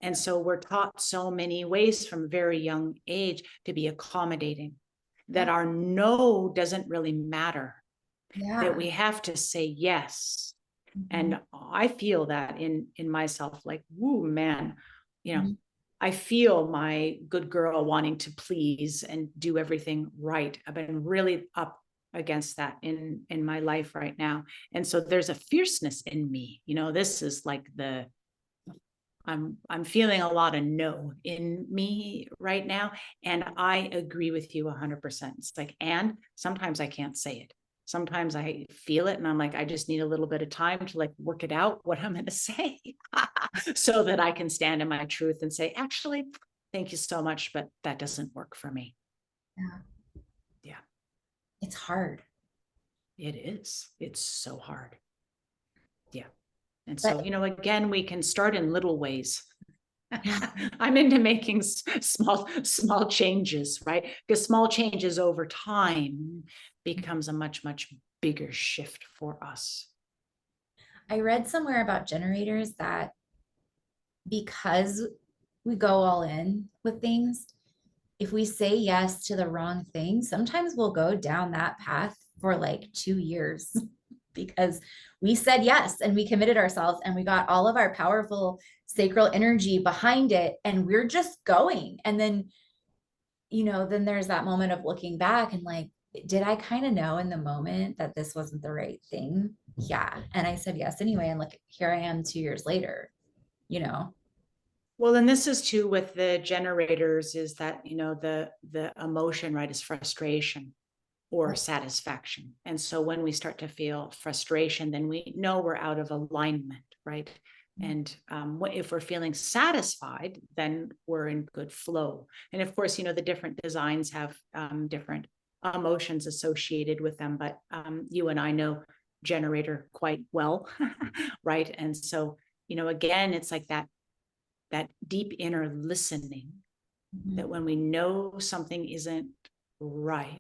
And so we're taught so many ways from a very young age to be accommodating, that our no doesn't really matter, Yeah. that we have to say yes. And I feel that in myself, like, woo, man, I feel my good girl wanting to please and do everything right. I've been really up against that in my life right now. And so there's a fierceness in me. This is like I'm feeling a lot of no in me right now. And I agree with you 100%. It's like, and sometimes I can't say it. Sometimes I feel it and I'm like, I just need a little bit of time to like work it out what I'm going to say so that I can stand in my truth and say, actually, thank you so much, but that doesn't work for me. Yeah. Yeah, It's hard. it is. It's so hard. Yeah. And so, But again, we can start in little ways. yeah, I'm into making small changes, right? Because small changes over time becomes a much, much bigger shift for us. I read somewhere about generators that because we go all in with things, if we say yes to the wrong thing, sometimes we'll go down that path for like 2 years because we said yes and we committed ourselves and we got all of our powerful sacral energy behind it and we're just going. And then, then there's that moment of looking back and like, did I kind of know in the moment that this wasn't the right thing? Yeah. And I said yes anyway. And look, here I am 2 years later, you know? Well, and this is too with the generators, is that, the emotion, right, is frustration or satisfaction. And so when we start to feel frustration, then we know we're out of alignment, right? And if we're feeling satisfied, then we're in good flow. And of course, the different designs have different emotions associated with them, but you and I know generator quite well, right? And so, again, it's like that deep inner listening, that when we know something isn't right,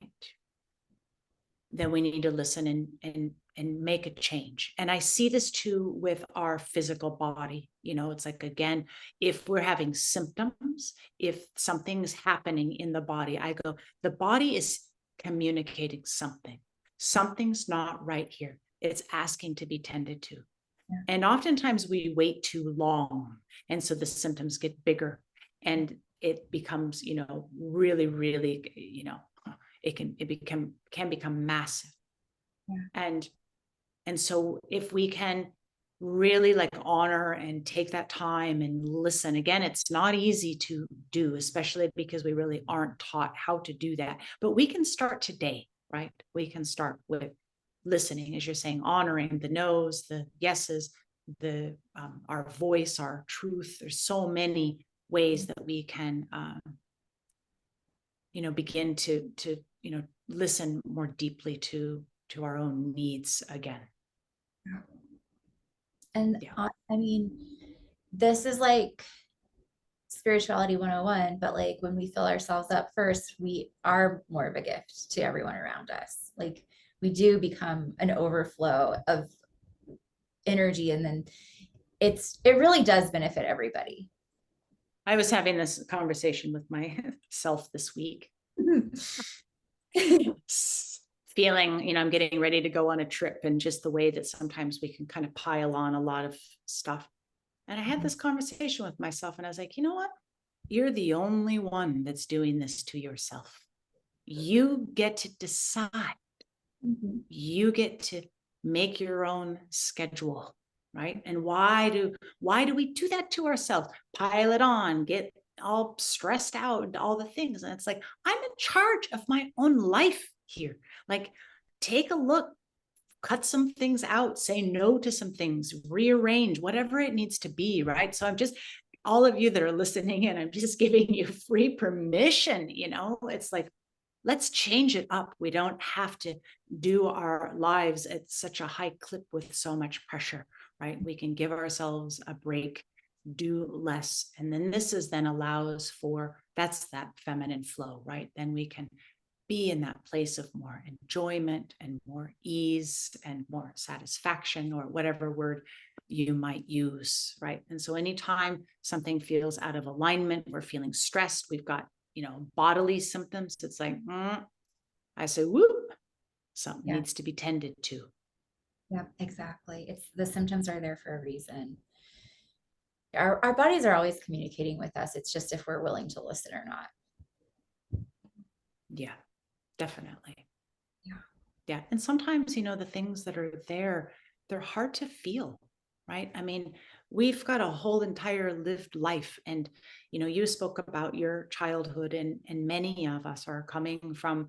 then we need to listen and make a change. And I see this too with our physical body. It's like, again, if we're having symptoms, if something's happening in the body, I go, the body is communicating something. Something's not right here. It's asking to be tended to. Yeah. And oftentimes we wait too long. And so the symptoms get bigger and it becomes, really, really, it can become massive. Yeah. And so if we can really like honor and take that time and listen, again, it's not easy to do, especially because we really aren't taught how to do that, but we can start today, right? We can start with listening, as you're saying, honoring the no's, the yeses, the our voice, our truth. There's so many ways that we can begin to listen more deeply to our own needs again. And Yeah. I mean, this is like spirituality 101, but like when we fill ourselves up first, we are more of a gift to everyone around us. Like we do become an overflow of energy, and then it really does benefit everybody. I was having this conversation with myself this week. Feeling, I'm getting ready to go on a trip, and just the way that sometimes we can kind of pile on a lot of stuff. And I had this conversation with myself, and I was like, you know what? You're the only one that's doing this to yourself. You get to decide. Mhm. You get to make your own schedule, right? And why do we do that to ourselves? Pile it on, get all stressed out, and all the things. And it's like, I'm in charge of my own life here. Like, take a look, cut some things out, say no to some things, rearrange, whatever it needs to be, right? So I'm just, all of you that are listening in, I'm just giving you free permission. It's like, let's change it up. We don't have to do our lives at such a high clip with so much pressure, right? We can give ourselves a break, do less. And then this is then allows for, that's that feminine flow, right? Then we can be in that place of more enjoyment and more ease and more satisfaction, or whatever word you might use, right? And so anytime something feels out of alignment, we're feeling stressed, we've got bodily symptoms, it's like, I say, whoop, something Yeah, needs to be tended to. yeah, exactly. It's the symptoms are there for a reason. Our bodies are always communicating with us. It's just if we're willing to listen or not. Yeah, definitely. Yeah. Yeah. And sometimes, the things that are there, they're hard to feel, right? I mean, we've got a whole entire lived life. And, you spoke about your childhood, and many of us are coming from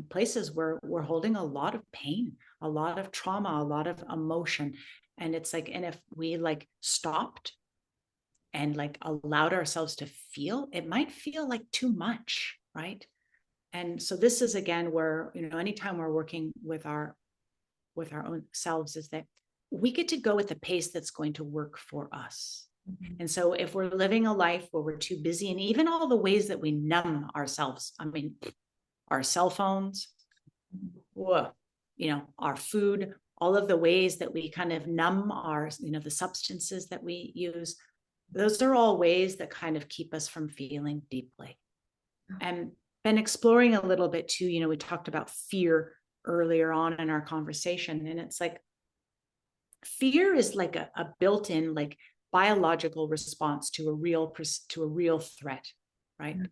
places where we're holding a lot of pain, a lot of trauma, a lot of emotion. And it's like, and if we like stopped and like allowed ourselves to feel, it might feel like too much, right? And so this is again where, anytime we're working with our own selves, is that we get to go at the pace that's going to work for us. Mhm. And so if we're living a life where we're too busy, and even all the ways that we numb ourselves, I mean, our cell phones, whoa, our food, all of the ways that we kind of numb our, the substances that we use, those are all ways that kind of keep us from feeling deeply. And been exploring a little bit too, we talked about fear earlier on in our conversation, and it's like, fear is like a built-in, like, biological response to a real threat, right? Yeah.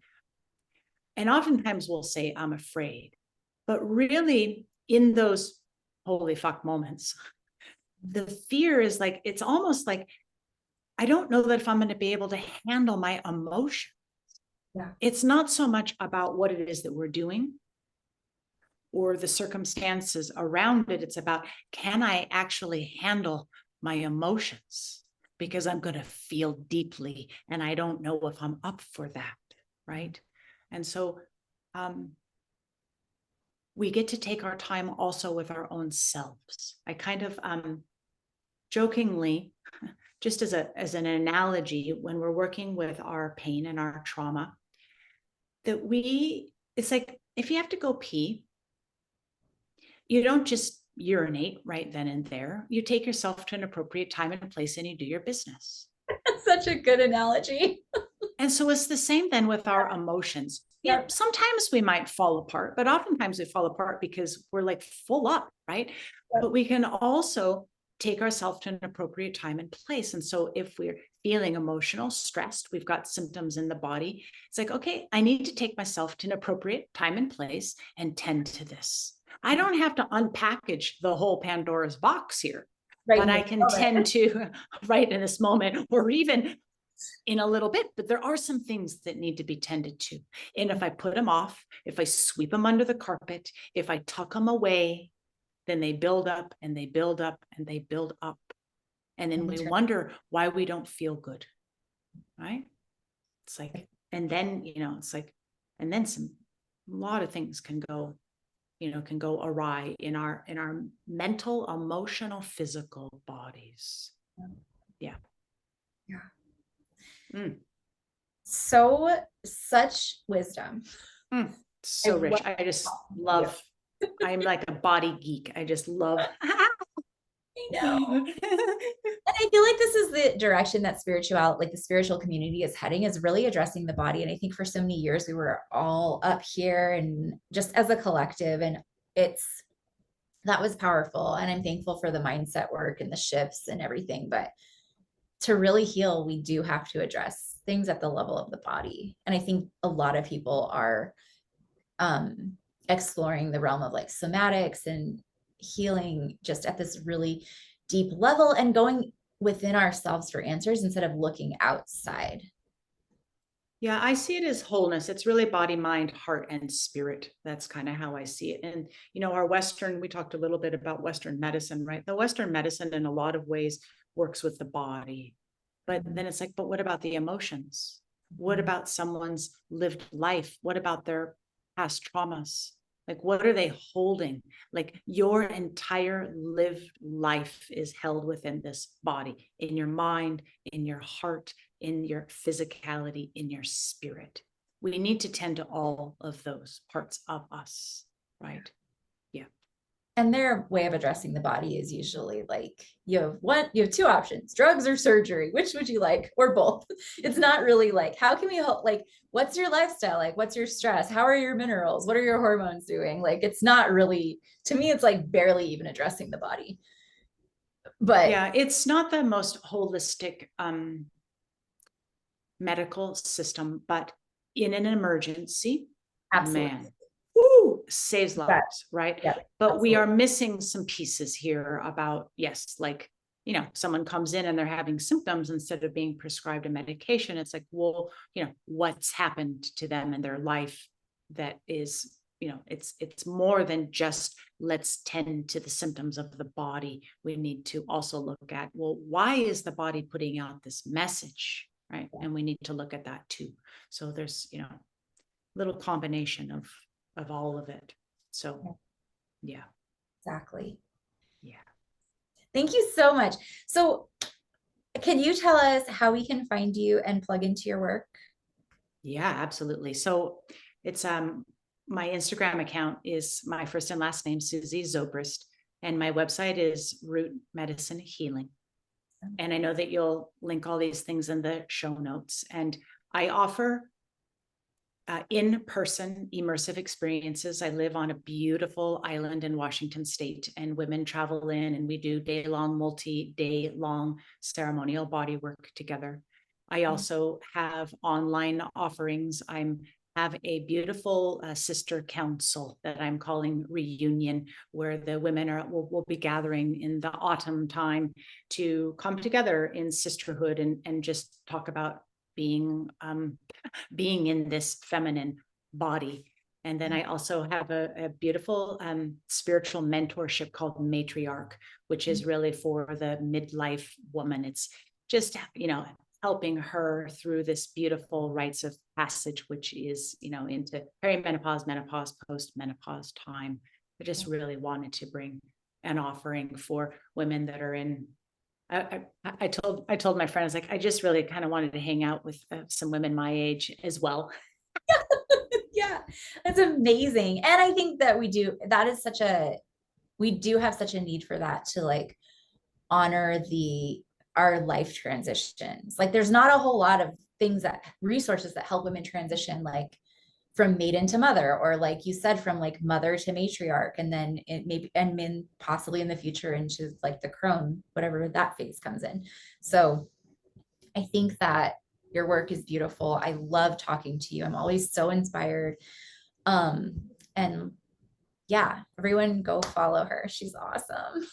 And oftentimes we'll say, I'm afraid, but really in those holy fuck moments, the fear is like, it's almost like, I don't know that if I'm going to be able to handle my emotion. Yeah. It's not so much about what it is that we're doing or the circumstances around it. It's about, can I actually handle my emotions? Because I'm going to feel deeply, and I don't know if I'm up for that, right? And so we get to take our time also with our own selves. I kind of jokingly, just as an analogy, when we're working with our pain and our trauma, that it's like, if you have to go pee, you don't just urinate right then and there. You take yourself to an appropriate time and place, and you do your business. That's such a good analogy. And so it's the same then with our emotions. Yeah, Yep. sometimes we might fall apart, but oftentimes we fall apart because we're like full up, right? Yep. But we can also take ourselves to an appropriate time and place. And so if we're feeling emotional, stressed, we've got symptoms in the body, it's like, okay, I need to take myself to an appropriate time and place and tend to this. I don't have to unpackage the whole Pandora's box here, Right but in I this can moment. tend to, right in this moment, or even in a little bit. But there are some things that need to be tended to. And if I put them off, if I sweep them under the carpet, if I tuck them away, then they build up and they build up and they build up. And then we wonder why we don't feel good, right? It's like, and then, it's like, and then a lot of things can go, can go awry in our mental, emotional, physical bodies. Yeah. Yeah. Mm. such wisdom. Mm, I so rich. love I just you. love, I'm like a body geek. I just love. I know. And I feel like this is the direction that like the spiritual community is heading, is really addressing the body. And I think for so many years we were all up here and just as a collective, and it's that was powerful. And I'm thankful for the mindset work and the shifts and everything. But to really heal, we do have to address things at the level of the body. And I think a lot of people are um, exploring the realm of like somatics and healing just at this really deep level and going within ourselves for answers instead of looking outside. Yeah, I see it as wholeness. It's really body, mind, heart, and spirit. That's kind of how I see it. And, our Western, we talked a little bit about Western medicine, right? The Western medicine, in a lot of ways, works with the body. But then it's like, but what about the emotions? What about someone's lived life? What about their past traumas? Like, what are they holding? Like, your entire lived life is held within this body, in your mind, in your heart, in your physicality, in your spirit. We need to tend to all of those parts of us, right? Yeah. And their way of addressing the body is usually like you have two options, drugs or surgery. Which would you like? Or both. It's not really like, how can we help? Like, what's your lifestyle? Like, what's your stress? How are your minerals? What are your hormones doing? Like, it's not really, to me, it's like barely even addressing the body. But Yeah, it's not the most holistic medical system, but in an emergency, absolutely. man, woo, saves That, lives, right? yeah, But we are absolutely. missing some pieces here about, yes, like, someone comes in and they're having symptoms instead of being prescribed a medication. It's like, well, what's happened to them in their life that is, it's more than just let's tend to the symptoms of the body. We need to also look at, well, why is the body putting out this message? Right. And we need to look at that too. So there's, little combination of all of it. So yeah. Exactly. Yeah. Thank you so much. So, can you tell us how we can find you and plug into your work? Yeah, absolutely. So it's my Instagram account is my first and last name, Suzi Zobrist, and my website is Root Medicine Healing. And I know that you'll link all these things in the show notes. And I offer in-person immersive experiences. I live on a beautiful island in Washington State, and women travel in and we do day-long, multi-day long ceremonial body work together. I also have online offerings. I have a beautiful sister council that I'm calling Reunion, where the women will be gathering in the autumn time to come together in sisterhood and just talk about being in this feminine body. And then I also have a beautiful spiritual mentorship called Matriarch, which is really for the midlife woman. It's just, helping her through this beautiful rites of passage, which is, into perimenopause, menopause, post-menopause time. I just really wanted to bring an offering for women that are in I told my friends, like, I just really kind of wanted to hang out with some women my age as well. Yeah, that's amazing. And I think that that is we do have such a need for that, to like honor our life transitions. Like, there's not a whole lot of resources that help women transition, like from maiden to mother, or like you said, from like mother to matriarch, and then it maybe, and then possibly in the future into like the crone, whatever that phase comes in. So I think that your work is beautiful. I love talking to you. I'm always so inspired. And yeah, everyone go follow her. She's awesome.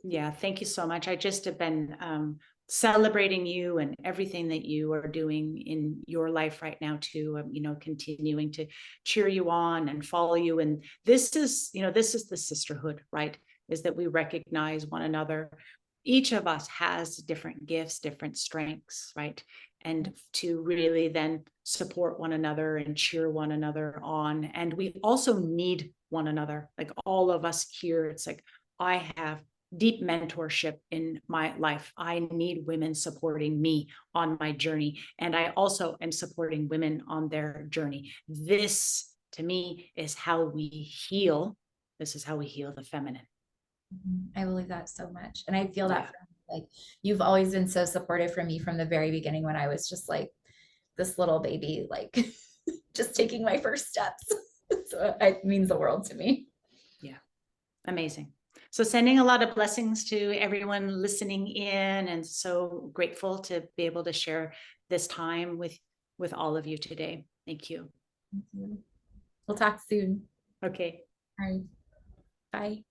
Yeah, thank you so much. I just have been celebrating you and everything that you are doing in your life right now too. Continuing to cheer you on and follow you. And this is the sisterhood, right? Is that we recognize one another. Each of us has different gifts, different strengths, right? And to really then support one another and cheer one another on. And we also need one another. Like, all of us here, it's like, I have deep mentorship in my life. I need women supporting me on my journey. And I also am supporting women on their journey. This, to me, is how we heal. This is how we heal the feminine. I believe that so much. And I feel that Yeah. from like you've always been so supportive for me from the very beginning when I was just like this little baby, like just taking my first steps. So it means the world to me. Yeah. Amazing. So sending a lot of blessings to everyone listening in, and so grateful to be able to share this time with all of you today. Thank you. Thank you. We'll talk soon. Okay. All right. Bye.